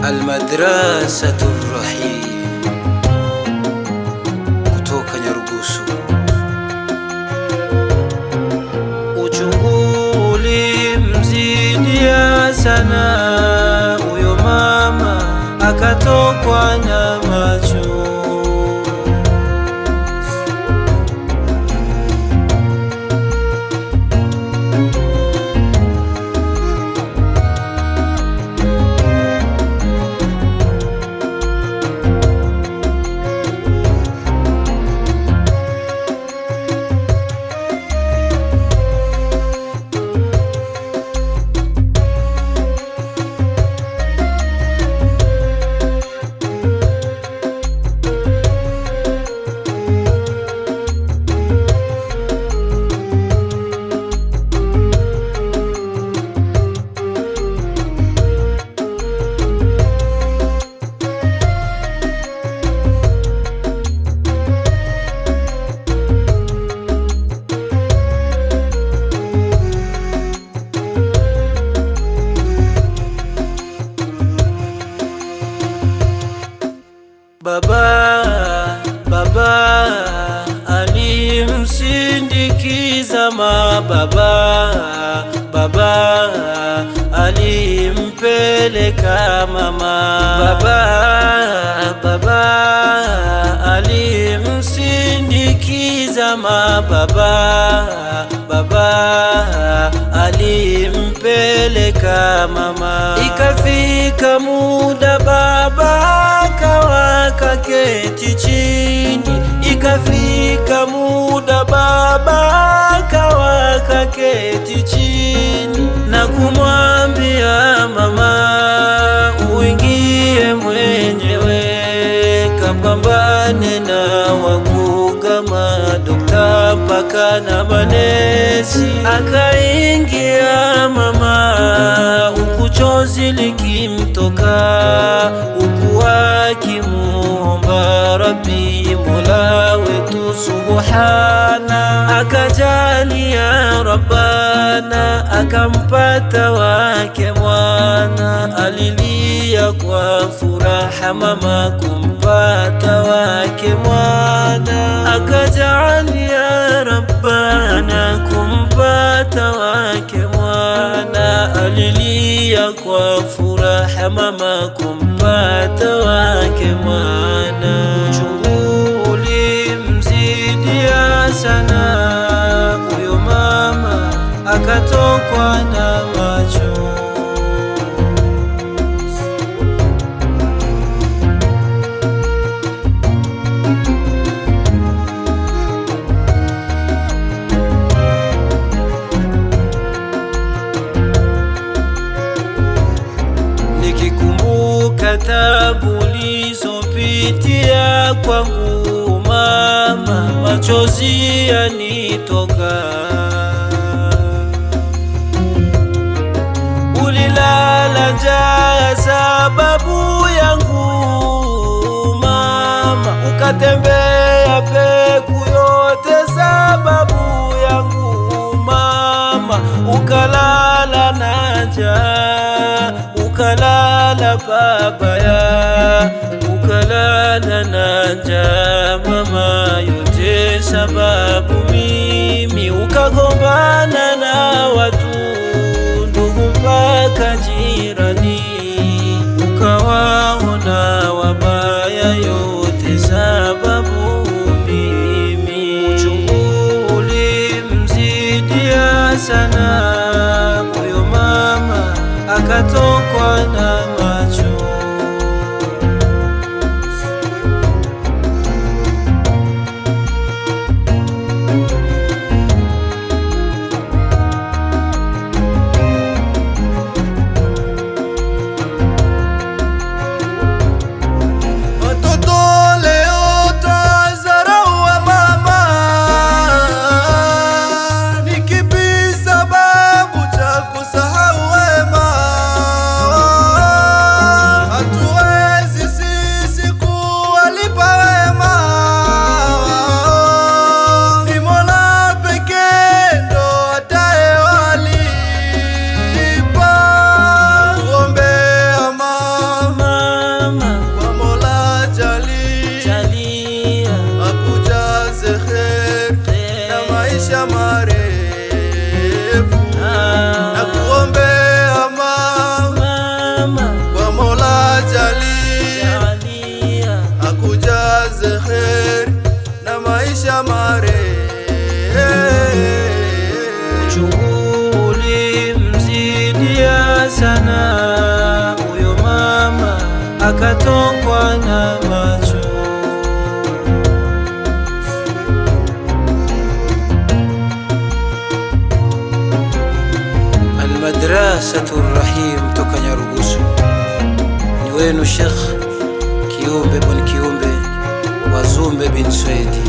Almadrasatur Rahim kutoka Nyarugusu. Uchungu ulimzidia sana, huyo mama akatokwa na macho. Baba alimsindikiza baba alimpeleka mama. Baba alimsindikiza baba alimpeleka mama. Ikafika muda baba kawaka keti chini, ikafika muda baba kawaka keti chini, na kumwambia mama, uingie mwenyewe kapambane na wakunga, madokta mpaka na manesi. Akaingia mama, huku chozi likimtoka, huku akimuomba Rabbi Mola wetu Subhana. Akajalia Rabbana, akampata wake mwana. Alilia kwa furaha mama kumpata wake mwana. Akajalia Rabbana kumpata wake mwana. Alilia kwa furaha mama kumpata wake mwana. Uchungu ulimzidia sana, huyo mama akatokwa na macho. Nikikumbuka taabu ulizopitia kwangu mama, machozi yanitoka. Ulilala njaa sababu yangu mama, ukatembea peku yote sababu yangu mama. Ukalala na njaa, ukalala babaya, ukalala na njaa mama, yote sababu mimi. Ukagombana na watu, ndugu mpaka jirani, ukawaona wabaya, yote sababu mimi. Uchungu ulimzidia sana, huyo mama akatokwa na macho. Ni kipi sababu cha kusahau wema? akatokwa na macho. Almadrasatu Rahim toka Nyarugusu, ni wenu Sheikh Kiumbe bin Kiumbe wa Zumbe bin Swedi.